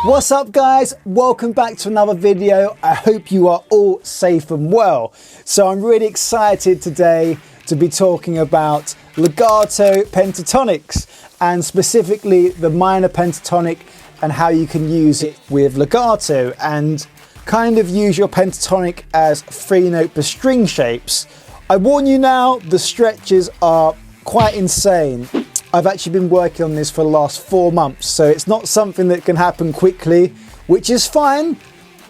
What's up guys, welcome back to another video. I hope you are all safe and well. So I'm really excited today to be talking about Legato Pentatonics and specifically the minor pentatonic and how you can use it with legato and kind of use your pentatonic as 3-note per string shapes. I warn you now, the stretches are quite insane. I've actually been working on this for the last 4 months, so it's not something that can happen quickly, which is fine.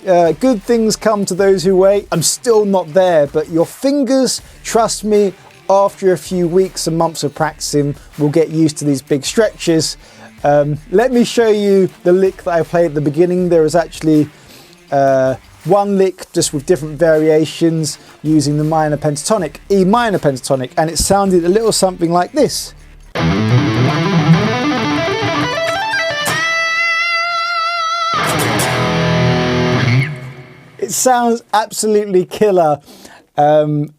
Good things come to those who wait. I'm still not there, but your fingers, trust me, after a few weeks and months of practicing, will get used to these big stretches. Let me show you the lick that I played at the beginning. There is actually one lick just with different variations using the minor pentatonic, E minor pentatonic, and it sounded a little something like this. It sounds absolutely killer, and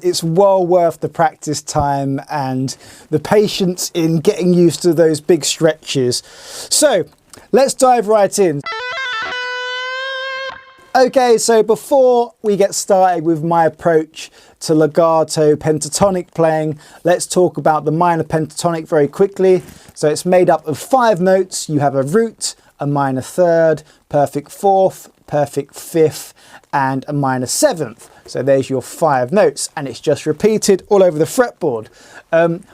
it's well worth the practice time and the patience in getting used to those big stretches. So let's dive right in. Okay, so before we get started with my approach to legato pentatonic playing, let's talk about the minor pentatonic very quickly. So it's made up of 5 notes. You have a root, a minor third, perfect fourth, perfect fifth, and a minor 7th. So there's your 5 notes, and it's just repeated all over the fretboard.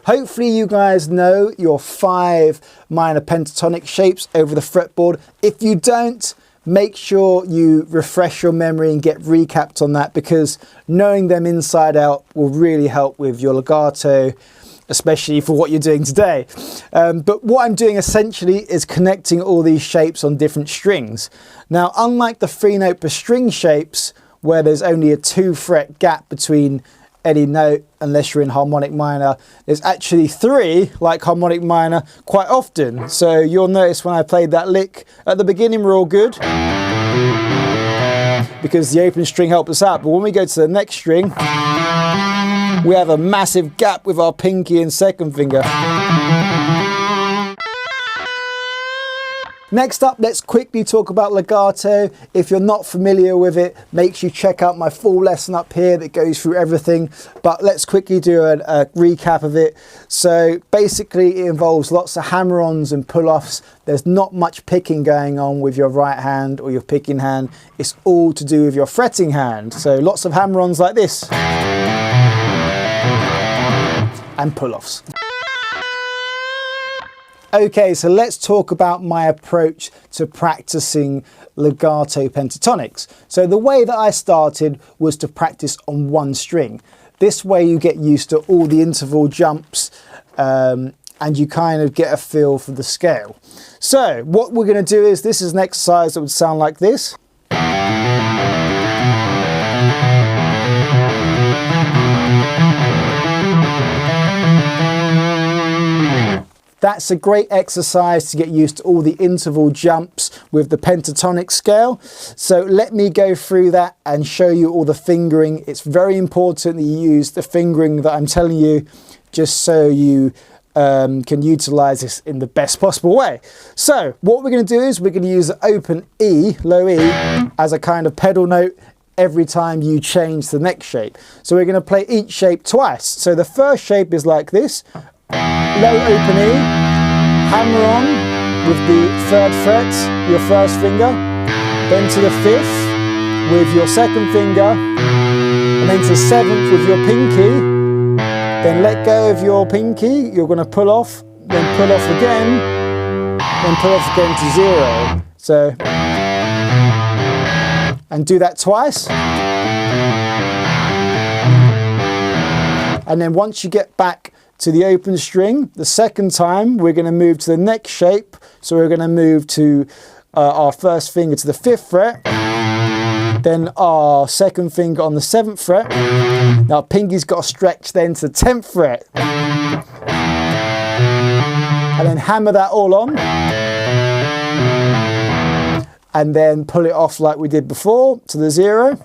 Hopefully you guys know your 5 minor pentatonic shapes over the fretboard. If you don't, make sure you refresh your memory and get recapped on that, because knowing them inside out will really help with your legato, especially for what you're doing today. But what I'm doing essentially is connecting all these shapes on different strings. Now, unlike the 3-note per string shapes, where there's only a 2-fret gap between any note, unless you're in harmonic minor, there's actually 3, like harmonic minor, quite often. So you'll notice when I played that lick, at the beginning we're all good, because the open string helped us out. But when we go to the next string, we have a massive gap with our pinky and second finger. Next up, let's quickly talk about legato. If you're not familiar with it, make sure you check out my full lesson up here that goes through everything. But let's quickly do a recap of it. So basically it involves lots of hammer-ons and pull-offs. There's not much picking going on with your right hand or your picking hand. It's all to do with your fretting hand. So lots of hammer-ons like this. And pull-offs. Okay, so let's talk about my approach to practicing legato pentatonics. So the way that I started was to practice on 1 string. This way you get used to all the interval jumps and you kind of get a feel for the scale. So what we're going to do is, this is an exercise that would sound like this. That's a great exercise to get used to all the interval jumps with the pentatonic scale. So let me go through that and show you all the fingering. It's very important that you use the fingering that I'm telling you, just so you can utilize this in the best possible way. So what we're going to do is we're going to use the open E, low E, as a kind of pedal note every time you change the next shape. So we're going to play each shape twice. So the first shape is like this. Low open E, hammer on with the 3rd fret, your 1st finger, then to the 5th with your 2nd finger, and then to the 7th with your pinky, then let go of your pinky, you're going to pull off, then pull off again, then pull off again to 0. So, and do that twice. And then once you get back to the open string, the second time we're going to move to the next shape. So we're going to move to our 1st finger to the 5th fret, then our 2nd finger on the 7th fret. Now pinky's got to stretch then to the 10th fret, and then hammer that all on, and then pull it off like we did before to the 0.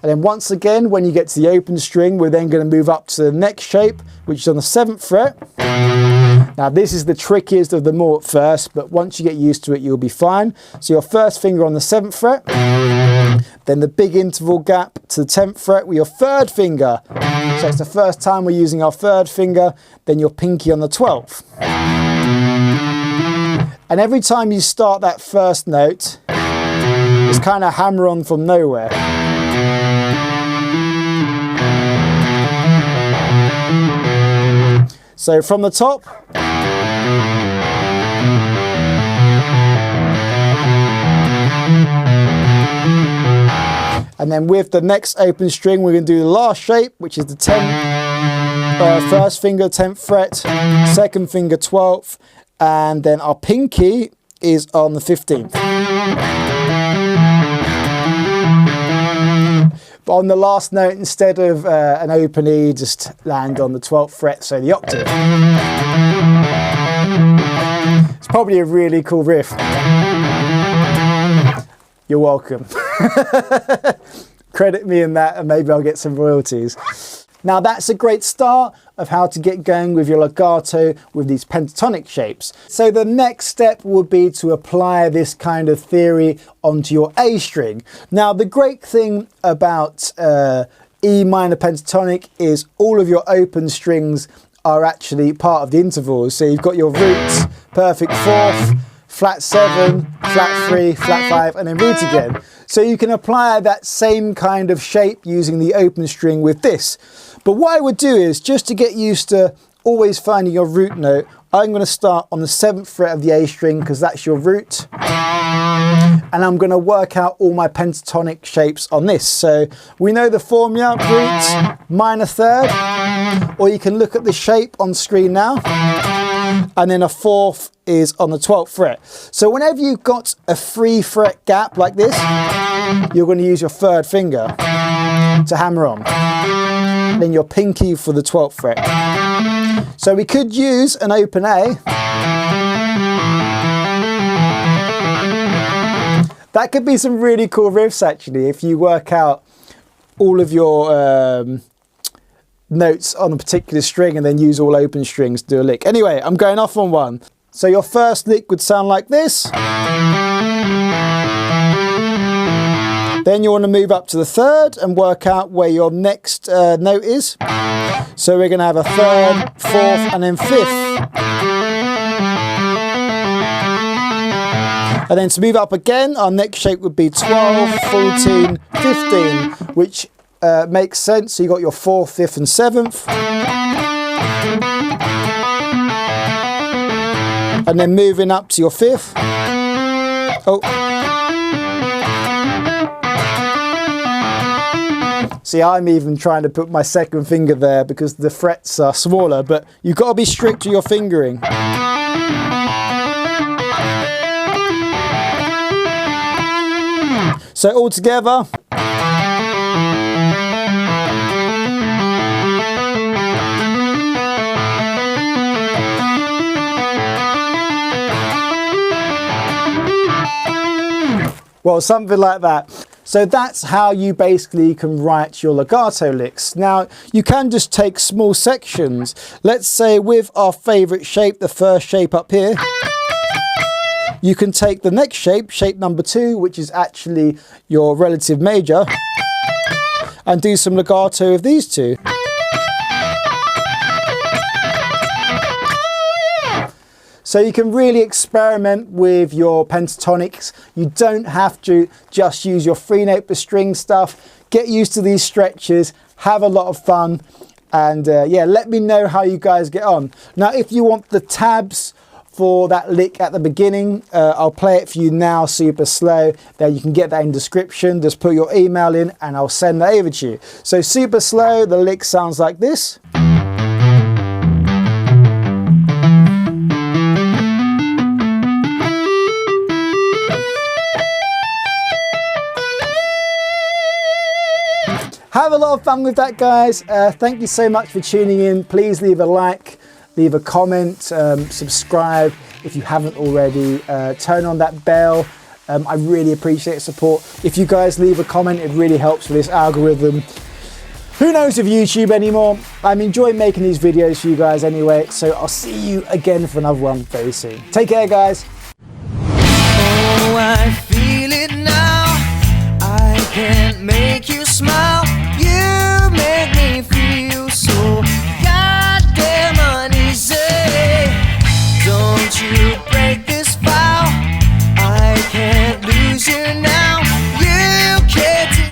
And then once again, when you get to the open string, we're then going to move up to the next shape, which is on the 7th fret. Now this is the trickiest of them all at first, but once you get used to it, you'll be fine. So your first finger on the 7th fret, then the big interval gap to the 10th fret with your 3rd finger. So it's the first time we're using our 3rd finger, then your pinky on the 12th. And every time you start that first note, it's kind of hammer on from nowhere. So from the top, and then with the next open string, we're going to do the last shape, which is the 10th, first finger 10th fret, 2nd finger 12th, and then our pinky is on the 15th. But on the last note, instead of an open E, just land on the 12th fret, so the octave. It's probably a really cool riff. You're welcome. Credit me in that and maybe I'll get some royalties. Now that's a great start of how to get going with your legato with these pentatonic shapes. So the next step would be to apply this kind of theory onto your A string. Now the great thing about E minor pentatonic is all of your open strings are actually part of the intervals. So you've got your roots, perfect 4th, flat 7, flat 3, flat 5, and then root again. So you can apply that same kind of shape using the open string with this. But what I would do is, just to get used to always finding your root note, I'm going to start on the 7th fret of the A string because that's your root. And I'm going to work out all my pentatonic shapes on this. So we know the formula, root, minor 3rd, or you can look at the shape on screen now. And then a 4th is on the 12th fret. So whenever you've got a 3-fret gap like this, you're going to use your 3rd finger to hammer on. And then your pinky for the 12th fret. So we could use an open A. That could be some really cool riffs actually, if you work out all of your notes on a particular string and then use all open strings to do a lick. Anyway, I'm going off on one. So your first lick would sound like this. Then you want to move up to the 3rd and work out where your next note is. So we're going to have a 3rd, 4th, and then 5th. And then to move up again, our next shape would be 12, 14, 15, which makes sense. So you got your 4th, 5th, and 7th. And then moving up to your 5th. Oh. See, I'm even trying to put my 2nd finger there because the frets are smaller, but you've got to be strict to your fingering. So all together. Well, something like that. So that's how you basically can write your legato licks. Now, you can just take small sections. Let's say with our favorite shape, the first shape up here, you can take the next shape, shape number 2, which is actually your relative major, and do some legato of these two. So you can really experiment with your pentatonics. You don't have to just use your 3-note per string stuff. Get used to these stretches, have a lot of fun, and yeah, let me know how you guys get on. Now, if you want the tabs for that lick at the beginning, I'll play it for you now super slow. Then you can get that in description. Just put your email in and I'll send that over to you. So super slow, the lick sounds like this. Have a lot of fun with that, guys. Thank you so much for tuning in. Please leave a like, leave a comment, subscribe if you haven't already. Turn on that bell. I really appreciate support. If you guys leave a comment, it really helps with this algorithm. Who knows of YouTube anymore? I'm enjoying making these videos for you guys anyway, so I'll see you again for another one very soon. Take care, guys. Oh, I feel it now. I can't make you smile.